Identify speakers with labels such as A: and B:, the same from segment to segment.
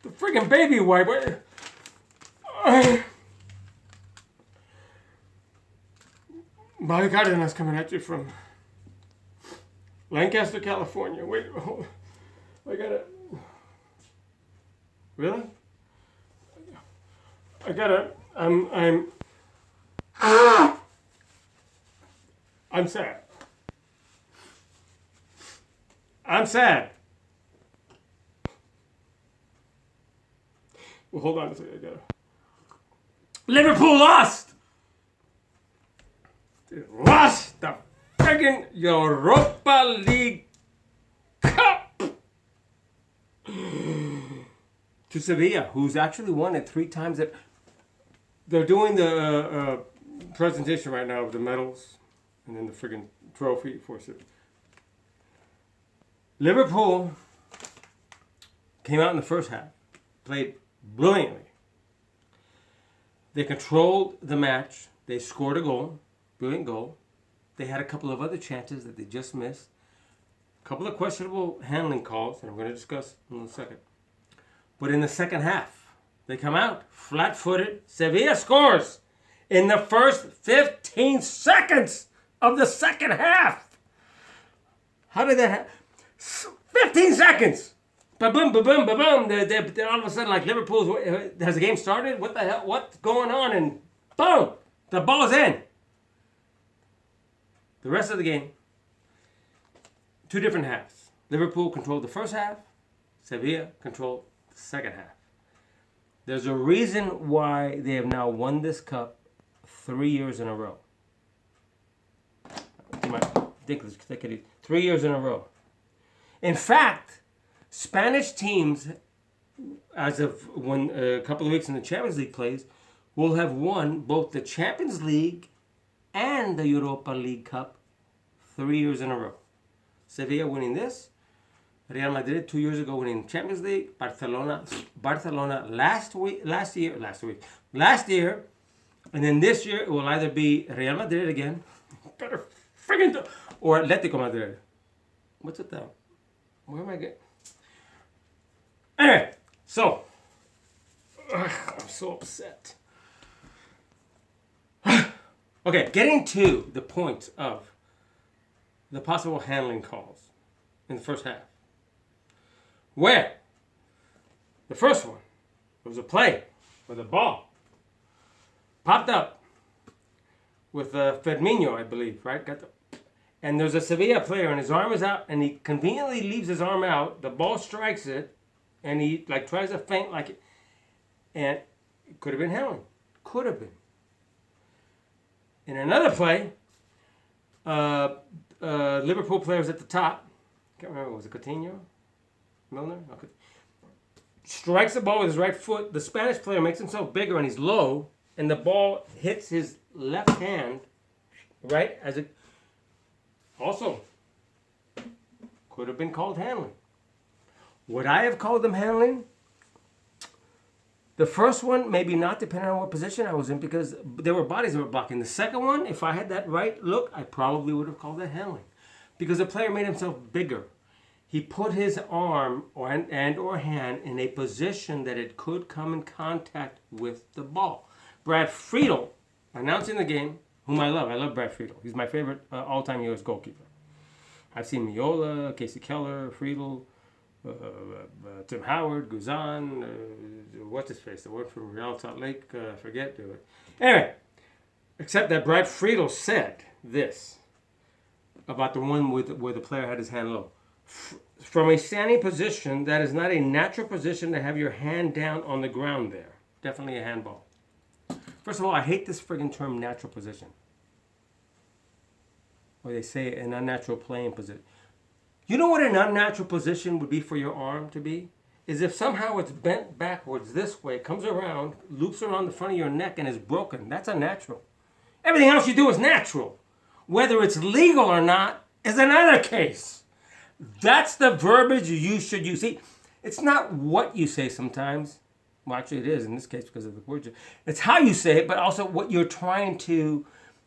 A: The friggin' baby wipe. Bobby Cardenas coming at you from Lancaster, California. Wait, hold. I gotta. Really? I gotta. I'm sad. I'm sad. Well, hold on a second. I gotta. Liverpool lost! They lost the friggin' Europa League Cup to Sevilla, who's actually won it 3 times. They're doing the presentation right now of the medals and then the friggin' trophy for Sevilla. Liverpool came out in the first half, played brilliantly. They controlled the match. They scored a goal, brilliant goal. They had a couple of other chances that they just missed. A couple of questionable handling calls that I'm going to discuss in a second. But in the second half, they come out flat-footed. Sevilla scores in the first 15 seconds of the second half. How did that happen? 15 seconds! Ba-boom, ba-boom, ba-boom. Then all of a sudden, like Liverpool's, has the game started? What the hell? What's going on? And boom! The ball's in. The rest of the game, 2 different halves. Liverpool controlled the first half. Sevilla controlled the second half. There's a reason why they have now won this cup 3 years in a row. You might think it's 3 years in a row. In fact, Spanish teams, as of when a couple of weeks in the Champions League plays, will have won both the Champions League and the Europa League Cup 3 years in a row. Sevilla winning this. Real Madrid 2 years ago winning Champions League. Barcelona last year, and then this year it will either be Real Madrid again, better friggin' or Atletico Madrid. What's it though? Where am I getting? Anyway, so I'm so upset. Okay, getting to the point of the possible handling calls in the first half. Where the first one was a play where the ball popped up with Firmino, I believe, right? And there's a Sevilla player and his arm is out and he conveniently leaves his arm out. The ball strikes it and he like tries to feint like it. And it could have been handling. Could have been. In another play, Liverpool players at the top, can't remember, was it Coutinho? Milner? Okay. Strikes the ball with his right foot. The Spanish player makes himself bigger and he's low, and the ball hits his left hand, right? As it also could have been called handling. Would I have called them handling? The first one, maybe not, depending on what position I was in, because there were bodies that were blocking. The second one, if I had that right look, I probably would have called that handling. Because the player made himself bigger. He put his arm or hand in a position that it could come in contact with the ball. Brad Friedel, announcing the game, whom I love. I love Brad Friedel. He's my favorite all-time U.S. goalkeeper. I've seen Miola, Casey Keller, Friedel, Tim Howard, Guzan, what's his face? The one from Real Salt Lake, forget. Anyway, except that Brad Friedel said this about the one where the player had his hand low. From a standing position, that is not a natural position to have your hand down on the ground there. Definitely a handball. First of all, I hate this friggin' term natural position. Or they say an unnatural playing position. You know what an unnatural position would be for your arm to be? Is if somehow it's bent backwards this way, comes around, loops around the front of your neck and is broken. That's unnatural. Everything else you do is natural. Whether it's legal or not is another case. That's the verbiage you should use. See, it's not what you say sometimes. Well, actually it is in this case because of the words. It's how you say it, but also what you're trying to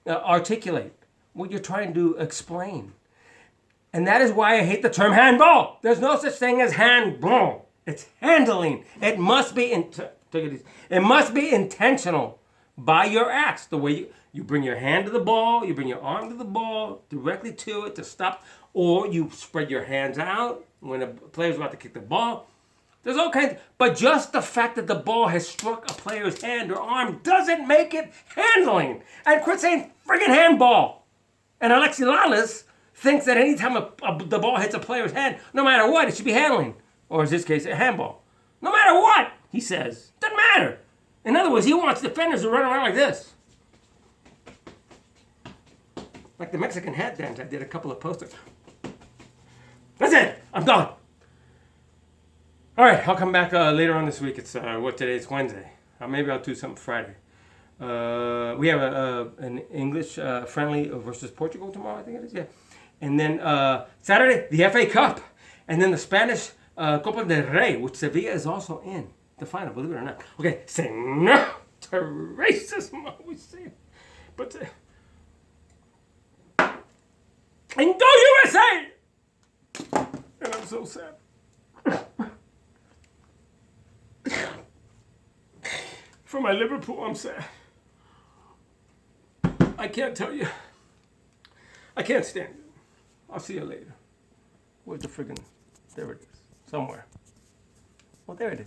A: articulate, what you're trying to explain. And that is why I hate the term handball. There's no such thing as handball. It's handling. It must be it must be intentional by your acts. The way you bring your hand to the ball, you bring your arm to the ball, directly to it to stop, or you spread your hands out when a player's about to kick the ball. There's all kinds, but just the fact that the ball has struck a player's hand or arm doesn't make it handling. And quit saying friggin' handball. And Alexi Lalas thinks that anytime the ball hits a player's hand, no matter what, it should be handling. Or in this case, a handball. No matter what, he says. Doesn't matter. In other words, he wants defenders to run around like this. Like the Mexican hat dance I did a couple of posters. That's it. I'm done. All right, I'll come back later on this week. It's today? It's Wednesday. Maybe I'll do something Friday. We have an English friendly versus Portugal tomorrow, I think it is. Yeah. And then Saturday, the FA Cup. And then the Spanish Copa del Rey, which Sevilla is also in the final, believe it or not. Okay, say no to racism, we say. But, and go USA! And I'm so sad. For my Liverpool, I'm sad. I can't tell you. I can't stand it. I'll see you later. Where's the friggin'... There it is. Somewhere. Well, there it is.